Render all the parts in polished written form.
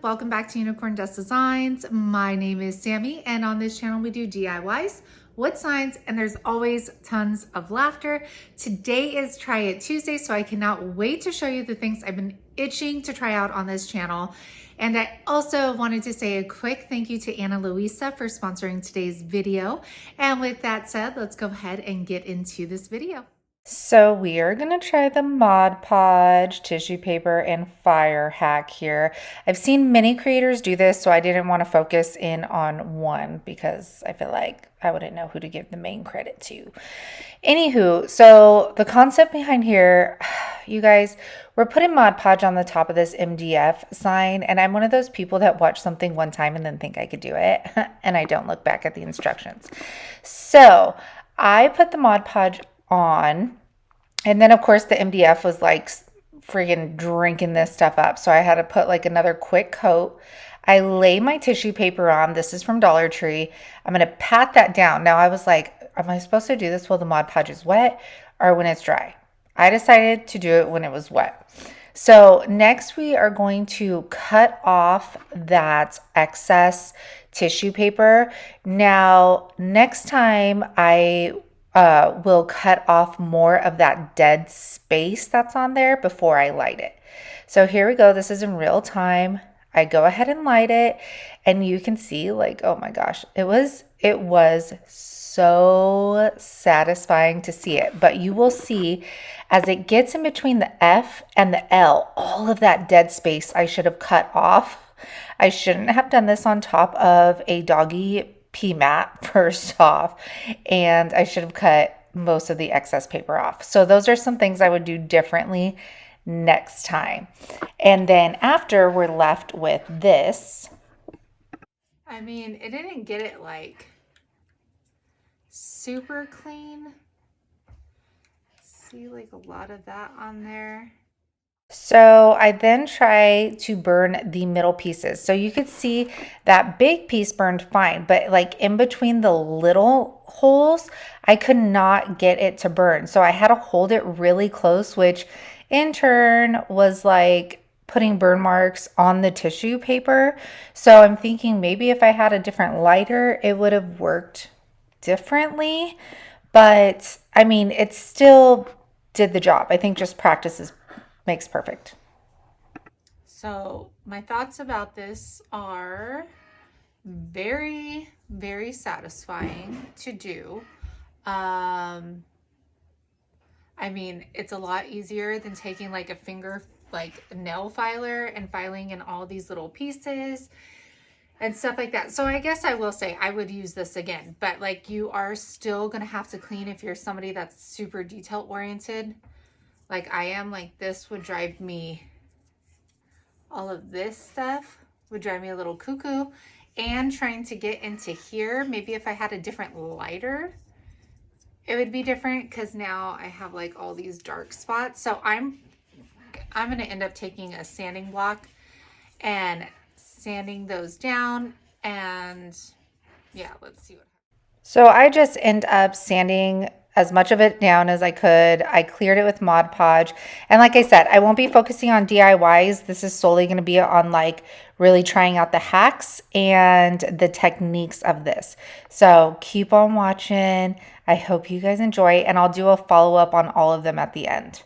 welcome back to Unicorn Dust Designs. My name is Sammy, and on this channel we do DIYs, wood signs, and there's always tons of laughter. Today is Try It Tuesday, so I cannot wait to show you the things I've been itching to try out on this channel. And I also wanted to say a quick thank you to Ana Luisa for sponsoring today's video. And with that said, let's go ahead and get into this video. So we are going to try the Mod Podge tissue paper and fire hack here. I've seen many creators do this, so I didn't want to focus in on one because I feel like I wouldn't know who to give the main credit to. Anywho, so the concept behind here, you guys, we're putting Mod Podge on the top of this MDF sign, and I'm one of those people that watch something one time and then think I could do it, and I don't look back at the instructions. So I put the Mod Podge on, and then of course the MDF was like friggin' drinking this stuff up, so I had to put like another quick coat. I lay my tissue paper on. This is from Dollar Tree. I'm gonna pat that down. Now I was like, am I supposed to do this while the Mod Podge is wet or when it's dry? I decided to do it when it was wet. So next we are going to cut off that excess tissue paper. Now next time I will cut off more of that dead space that's on there before I light it. So here we go. This is in real time. I go ahead and light it, and you can see, like, oh my gosh, it was so satisfying to see it. But you will see as it gets in between the F and the L, all of that dead space I should have cut off. I shouldn't have done this on top of a doggy pee mat first off, and I should have cut most of the excess paper off. So those are some things I would do differently next time. And then after, we're left with this. I mean, it didn't get it like super clean. See like a lot of that on there. So I then try to burn the middle pieces. So you could see that big piece burned fine, but like in between the little holes, I could not get it to burn. So I had to hold it really close, which in turn was like putting burn marks on the tissue paper. So I'm thinking maybe if I had a different lighter, it would have worked differently. But I mean, it still did the job. I think just practice makes perfect. So my thoughts about this are very, very satisfying to do. I mean, it's a lot easier than taking like a nail filer and filing in all these little pieces and stuff like that. So I guess I will say I would use this again, but like you are still gonna have to clean if you're somebody that's super detail oriented. Like I am, like this would drive me, all of this stuff would drive me a little cuckoo. And trying to get into here, maybe if I had a different lighter, it would be different because now I have like all these dark spots. So I'm going to end up taking a sanding block and sanding those down. And yeah, let's see what happens. So I just end up sanding as much of it down as I could. I cleared it with Mod Podge. And like I said, I won't be focusing on DIYs. This is solely going to be on like really trying out the hacks and the techniques of this. So keep on watching. I hope you guys enjoy, and I'll do a follow-up on all of them at the end.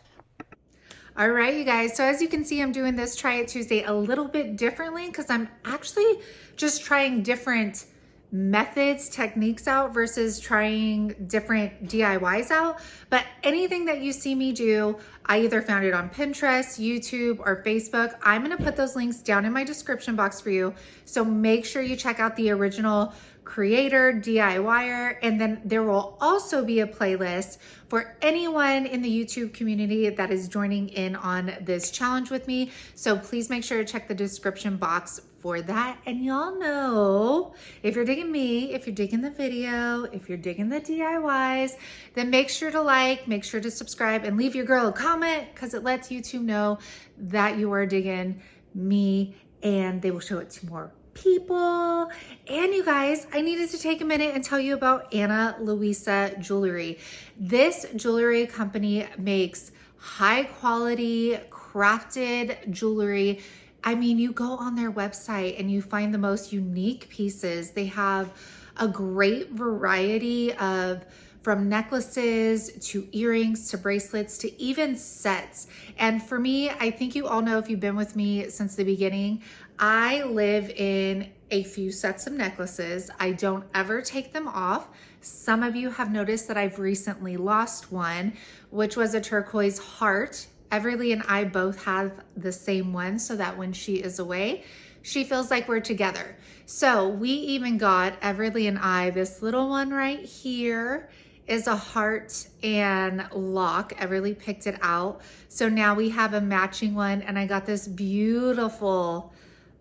All right, you guys. So as you can see, I'm doing this Try It Tuesday a little bit differently because I'm actually just trying different methods, techniques out versus trying different DIYs out. But anything that you see me do, I either found it on Pinterest, YouTube, or Facebook. I'm going to put those links down in my description box for you. So make sure you check out the original creator, DIYer, and then there will also be a playlist for anyone in the YouTube community that is joining in on this challenge with me. So please make sure to check the description box for that. And y'all know, if you're digging me, if you're digging the video, if you're digging the DIYs, then make sure to like, make sure to subscribe, and leave your girl a comment because it lets YouTube know that you are digging me, and they will show it to more people. And you guys, I needed to take a minute and tell you about Ana Luisa Jewelry. This jewelry company makes high quality crafted jewelry I mean, you go on their website and you find the most unique pieces. They have a great variety of from necklaces to earrings to bracelets to even sets. And for me, I think you all know if you've been with me since the beginning, I live in a few sets of necklaces. I don't ever take them off. Some of you have noticed that I've recently lost one, which was a turquoise heart. Everly and I both have the same one so that when she is away, she feels like we're together. So we even got, Everly and I, this little one right here is a heart and lock. Everly picked it out. So now we have a matching one, and I got this beautiful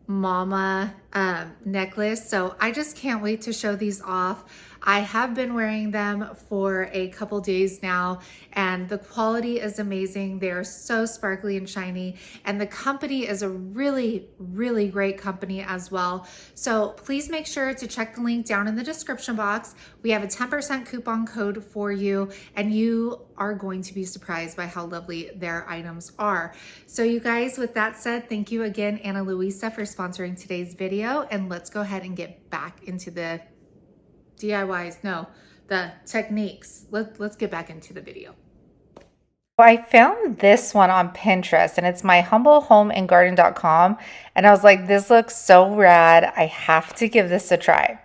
mama necklace. So I just can't wait to show these off. I have been wearing them for a couple days now, and the quality is amazing. They're so sparkly and shiny, and the company is a really, really great company as well. So please make sure to check the link down in the description box. We have a 10% coupon code for you, and you are going to be surprised by how lovely their items are. So you guys, with that said, thank you again, Ana Luisa, for sponsoring today's video, and let's go ahead and get back into the DIYs, no, the techniques. Let's get back into the video. I found this one on Pinterest, and it's myhumblehomeandgarden.com, and I was like, this looks so rad. I have to give this a try.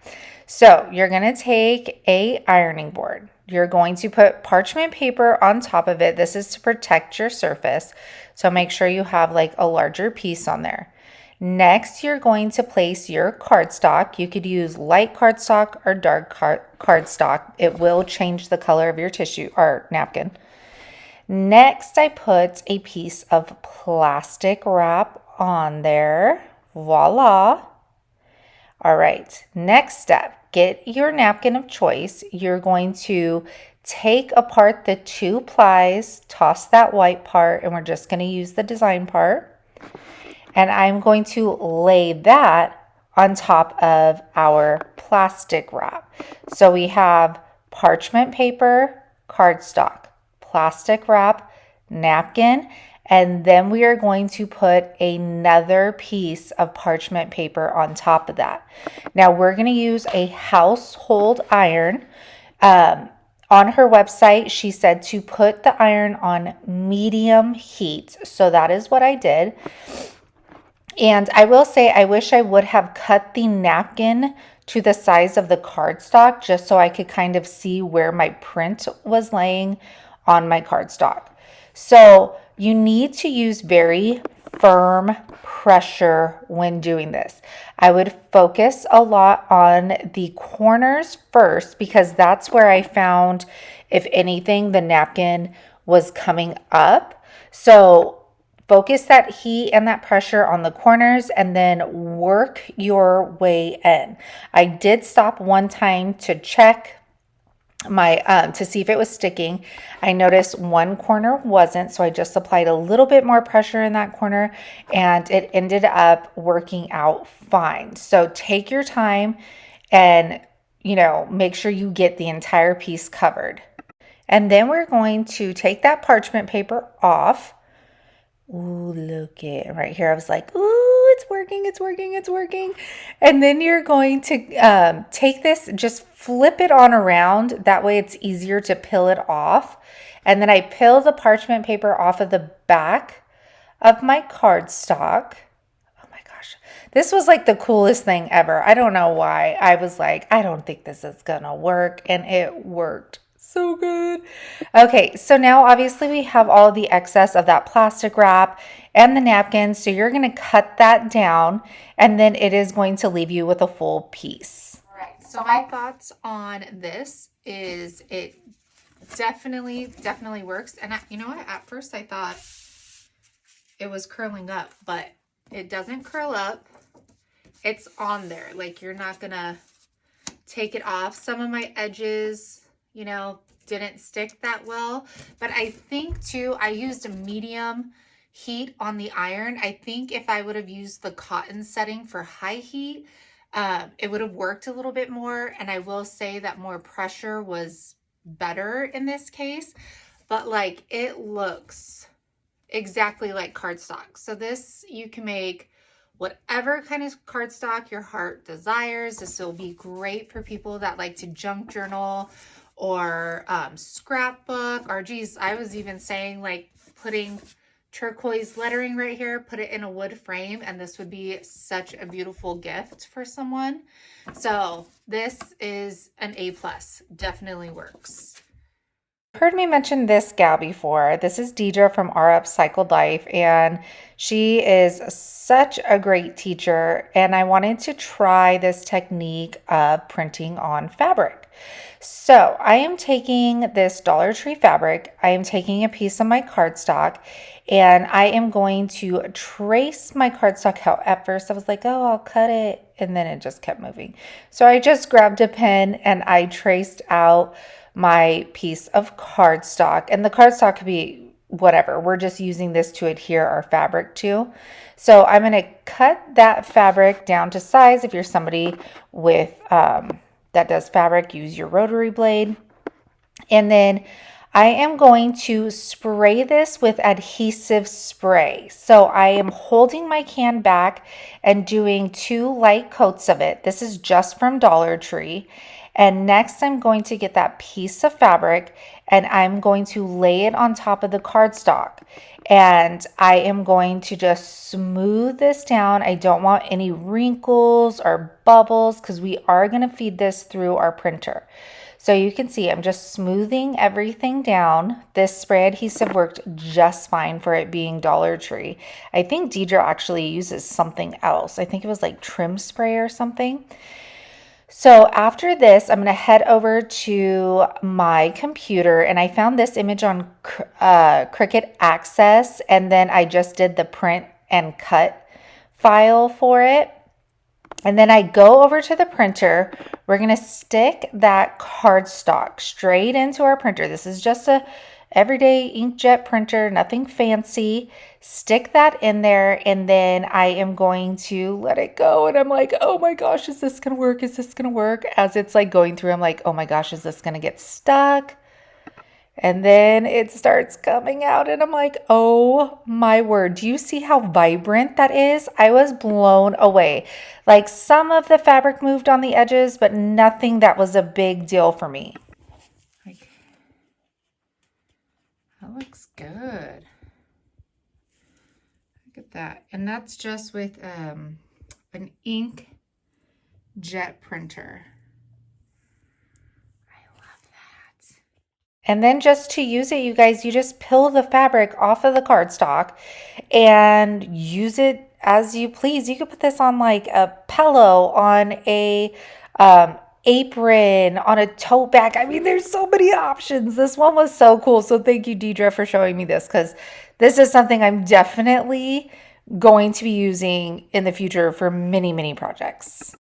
So you're going to take a ironing board. You're going to put parchment paper on top of it. This is to protect your surface. So make sure you have like a larger piece on there. Next, you're going to place your cardstock. You could use light cardstock or dark cardstock. It will change the color of your tissue or napkin. Next, I put a piece of plastic wrap on there. Voila. All right, next step, get your napkin of choice. You're going to take apart the 2 plies, toss that white part, and we're just going to use the design part. And I'm going to lay that on top of our plastic wrap. So we have parchment paper, cardstock, plastic wrap, napkin, and then we are going to put another piece of parchment paper on top of that. Now we're going to use a household iron. On her website, she said to put the iron on medium heat. So that is what I did. And I will say, I wish I would have cut the napkin to the size of the cardstock just so I could kind of see where my print was laying on my cardstock. So you need to use very firm pressure when doing this. I would focus a lot on the corners first because that's where I found, if anything, the napkin was coming up. So focus that heat and that pressure on the corners and then work your way in. I did stop one time to check my to see if it was sticking. I noticed one corner wasn't, so I just applied a little bit more pressure in that corner and it ended up working out fine. So take your time and, you know, make sure you get the entire piece covered. And then we're going to take that parchment paper off. Ooh, look it right here. I was like, ooh, it's working, it's working, it's working. And then you're going to take this, just flip it on around. That way it's easier to peel it off. And then I peel the parchment paper off of the back of my cardstock. Oh my gosh. This was like the coolest thing ever. I don't know why. I was like, I don't think this is gonna work. And it worked. So good. Okay, so now obviously we have all the excess of that plastic wrap and the napkin. So you're going to cut that down and then it is going to leave you with a full piece. All right, so my thoughts on this is it definitely works. And you know what? At first I thought it was curling up, but it doesn't curl up. It's on there. Like you're not going to take it off. Some of my edges, you know, didn't stick that well, but I think too, I used a medium heat on the iron. I think if I would have used the cotton setting for high heat, it would have worked a little bit more. And I will say that more pressure was better in this case, but like it looks exactly like cardstock. So this, you can make whatever kind of cardstock your heart desires. This will be great for people that like to junk journal or scrapbook, or geez, I was even saying like putting turquoise lettering right here, put it in a wood frame, and this would be such a beautiful gift for someone. So this is an A+, definitely works. Heard me mention this gal before. This is Deidre from Our Upcycled Life, and she is such a great teacher, and I wanted to try this technique of printing on fabric. So I am taking this Dollar Tree fabric, I am taking a piece of my cardstock, and I am going to trace my cardstock out. At first I was like, oh, I'll cut it, and then it just kept moving. So I just grabbed a pen and I traced out my piece of cardstock, and the cardstock could be whatever. We're just using this to adhere our fabric to. So I'm going to cut that fabric down to size. If you're somebody with that does fabric, use your rotary blade. And then I am going to spray this with adhesive spray. So I am holding my can back and doing 2 light coats of it. This is just from Dollar Tree. And next I'm going to get that piece of fabric and I'm going to lay it on top of the cardstock. And I am going to just smooth this down. I don't want any wrinkles or bubbles because we are going to feed this through our printer. So you can see I'm just smoothing everything down. This spray adhesive worked just fine for it being Dollar Tree. I think Deidre actually uses something else. I think it was like trim spray or something. So after this, I'm going to head over to my computer, and I found this image on Cricut Access, and then I just did the print and cut file for it. And then I go over to the printer. We're going to stick that cardstock straight into our printer. This is just a everyday inkjet printer, nothing fancy. Stick that in there, and then I am going to let it go. And I'm like, oh my gosh, is this going to work? Is this going to work? As it's like going through, I'm like, oh my gosh, is this going to get stuck? And then it starts coming out, and I'm like, oh my word. Do you see how vibrant that is? I was blown away. Like, some of the fabric moved on the edges, but nothing that was a big deal for me. That looks good. Look at that. And that's just with an ink jet printer. I love that. And then just to use it, you guys, you just peel the fabric off of the cardstock and use it as you please. You could put this on like a pillow, on a apron, on a tote bag. I mean, there's so many options. This one was so cool. So thank you, Deidre, for showing me this, because this is something I'm definitely going to be using in the future for many, many projects.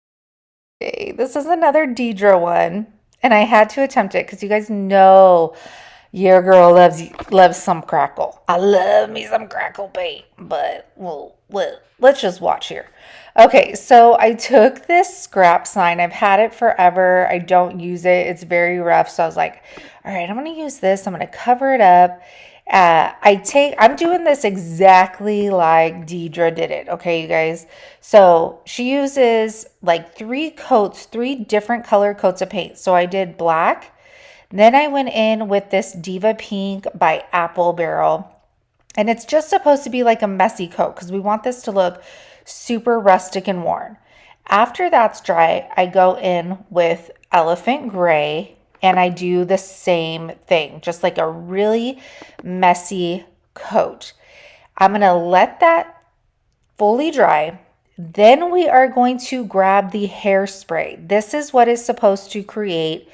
Okay, this is another Deidre one, and I had to attempt it because you guys know your girl loves some crackle. I love me some crackle paint, but let's just watch here. Okay, so I took this scrap sign. I've had it forever. I don't use it. It's very rough. So I was like, all right, I'm going to use this. I'm going to cover it up. I'm doing this exactly like Deidre did it. Okay, you guys. So she uses like 3 different color coats of paint. So I did black. Then I went in with this Diva Pink by Apple Barrel. And it's just supposed to be like a messy coat because we want this to look super rustic and worn. After that's dry, I go in with Elephant Gray and I do the same thing, just like a really messy coat. I'm going to let that fully dry. Then we are going to grab the hairspray. This is what is supposed to create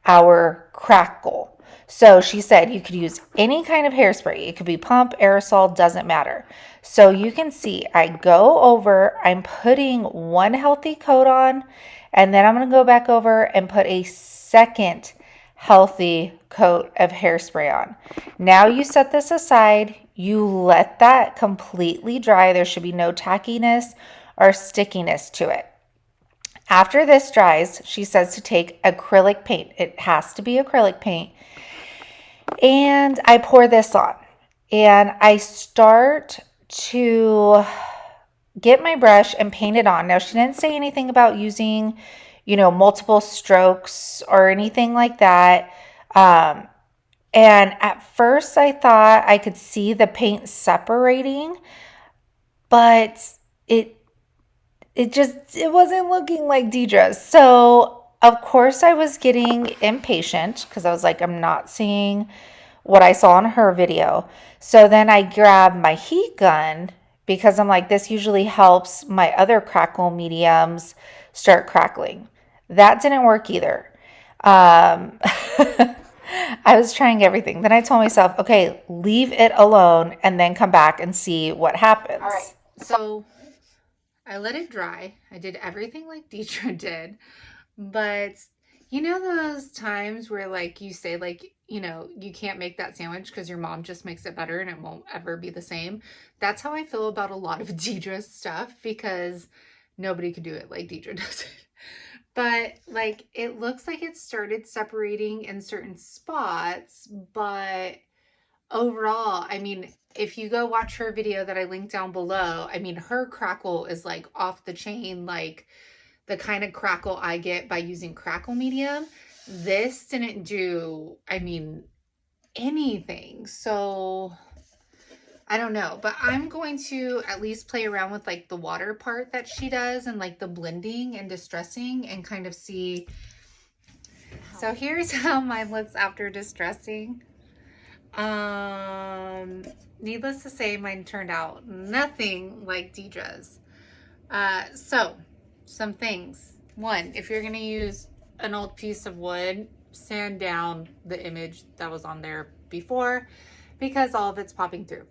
our crackle. So she said you could use any kind of hairspray. It could be pump, aerosol, doesn't matter. So you can see I go over, I'm putting 1 healthy coat on, and then I'm going to go back over and put a second healthy coat of hairspray on. Now you set this aside. You let that completely dry. There should be no tackiness or stickiness to it. After this dries, she says to take acrylic paint. It has to be acrylic paint. And I pour this on. And I start to get my brush and paint it on. Now, she didn't say anything about using, multiple strokes or anything like that. Um, and at first I thought I could see the paint separating, but it it wasn't looking like Deidre's. So of course I was getting impatient because I was like, I'm not seeing what I saw in her video. So then I grabbed my heat gun because I'm like, this usually helps my other crackle mediums start crackling. That didn't work either. I was trying everything. Then I told myself, okay, leave it alone and then come back and see what happens. All right. So I let it dry. I did everything like Deidre did. But you know those times where like you say like, you can't make that sandwich because your mom just makes it better and it won't ever be the same. That's how I feel about a lot of Deidre's stuff because nobody could do it like Deidre does it. But like it looks like it started separating in certain spots, but overall, I mean, if you go watch her video that I linked down below, I mean, her crackle is like off the chain, like the kind of crackle I get by using crackle medium. This didn't do, I mean, anything. So I don't know, but I'm going to at least play around with like the water part that she does and like the blending and distressing and kind of see. So here's how mine looks after distressing. Needless to say, mine turned out nothing like Deidre's. So some things. One, if you're going to use an old piece of wood, sand down the image that was on there before because all of it's popping through.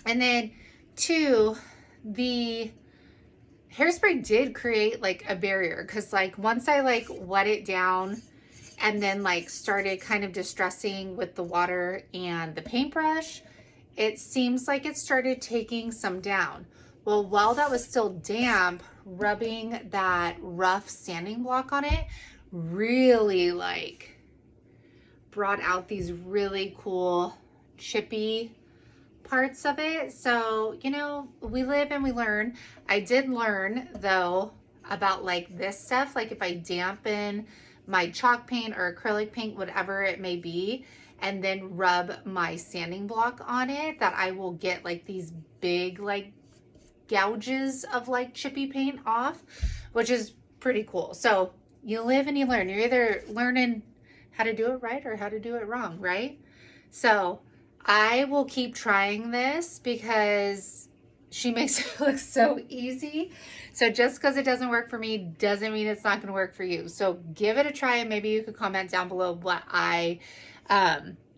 And then two, the hairspray did create like a barrier because like once I like wet it down and then like started kind of distressing with the water and the paintbrush, it seems like it started taking some down. Well, while that was still damp, rubbing that rough sanding block on it really like brought out these really cool chippy parts of it. So, we live and we learn. I did learn though about like this stuff, like if I dampen my chalk paint or acrylic paint, whatever it may be, and then rub my sanding block on it, that I will get like these big like gouges of like chippy paint off, which is pretty cool. So you live and you learn. You're either learning how to do it right or how to do it wrong, right? So I will keep trying this because she makes it look so easy. So just because it doesn't work for me doesn't mean it's not going to work for you. So give it a try and maybe you could comment down below what I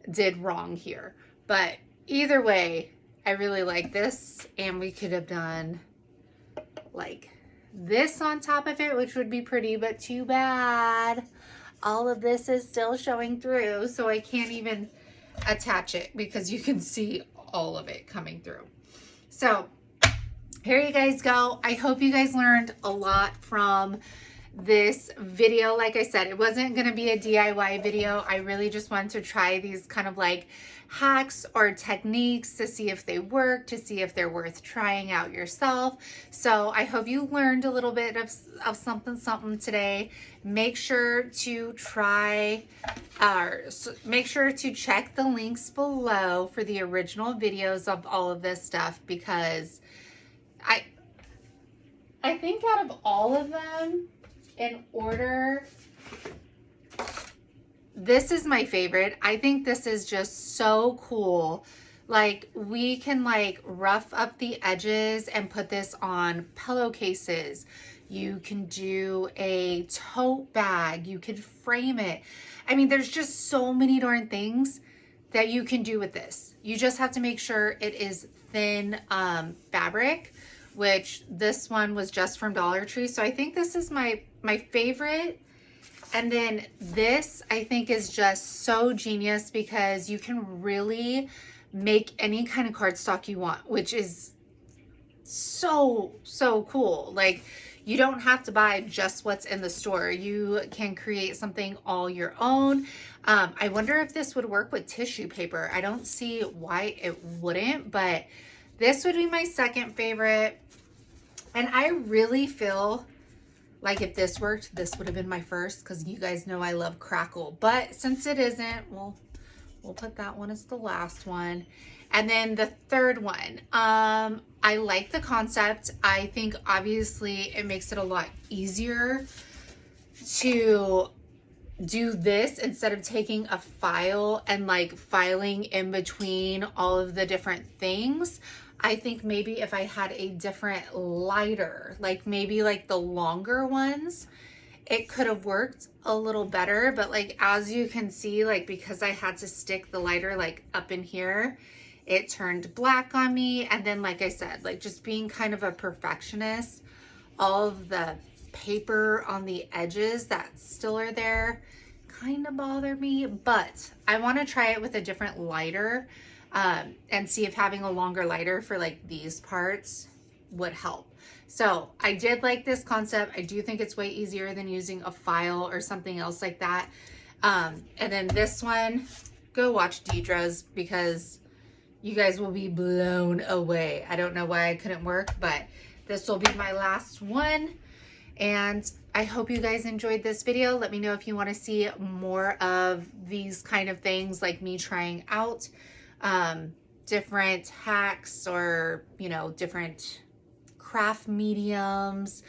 did wrong here. But either way, I really like this, and we could have done like this on top of it, which would be pretty, but too bad. All of this is still showing through, so I can't even attach it because you can see all of it coming through. So here you guys go. I hope you guys learned a lot from this video. Like I said, it wasn't going to be a DIY video. I really just wanted to try these kind of like hacks or techniques to see if they work, to see if they're worth trying out yourself. So I hope you learned a little bit of something today. Make sure to make sure to check the links below for the original videos of all of this stuff, because I think out of all of them in order, this is my favorite. I think this is just so cool. Like we can like rough up the edges and put this on pillowcases. You can do a tote bag. You could frame it. I mean, there's just so many darn things that you can do with this. You just have to make sure it is thin fabric, which this one was just from Dollar Tree. So I think this is my favorite. And then this I think is just so genius because you can really make any kind of cardstock you want, which is so cool. Like you don't have to buy just what's in the store. You can create something all your own. I wonder if this would work with tissue paper. I don't see why it wouldn't, but this would be my second favorite. And I really feel like if this worked, this would have been my first, because you guys know I love crackle. But since it isn't, we'll put that one as the last one. And then the third one, I like the concept. I think obviously it makes it a lot easier to do this instead of taking a file and like filing in between all of the different things. I think maybe if I had a different lighter, like maybe like the longer ones, it could have worked a little better. But like, as you can see, like because I had to stick the lighter like up in here, it turned black on me. And then, like I said, like just being kind of a perfectionist, all of the paper on the edges that still are there kind of bother me. But I want to try it with a different lighter and see if having a longer lighter for like these parts would help. So I did like this concept. I do think it's way easier than using a file or something else like that. And then this one, go watch Deidre's, because you guys will be blown away. I don't know why I couldn't work, but this will be my last one. And I hope you guys enjoyed this video. Let me know if you want to see more of these kind of things, like me trying out different hacks, or, you know, different craft mediums,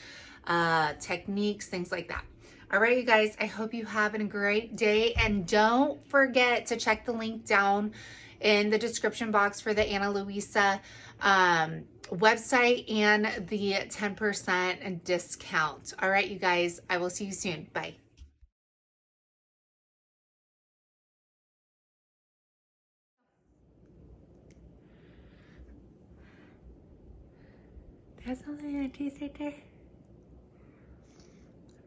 techniques, things like that. All right, you guys, I hope you have a great day. And don't forget to check the link down in the description box for the Ana Luisa website and the 10% discount. All right, you guys, I will see you soon. Bye. There's something in the teeth right there.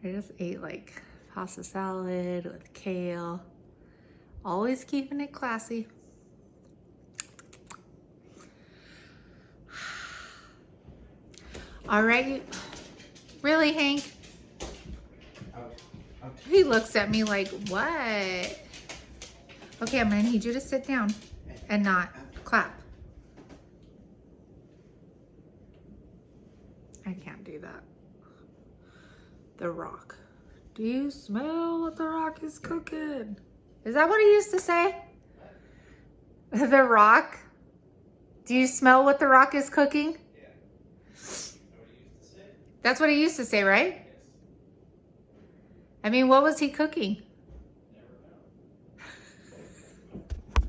I just ate like pasta salad with kale. Always keeping it classy. All right. Really, Hank? He looks at me like, what? Okay, I'm gonna need you to sit down and not clap. I can't do that. The Rock. Do you smell what The Rock is cooking? Is that what he used to say? The Rock? Do you smell what The Rock is cooking? Yeah. Is that what he used to say? That's what he used to say, right? Yes. I mean, what was he cooking?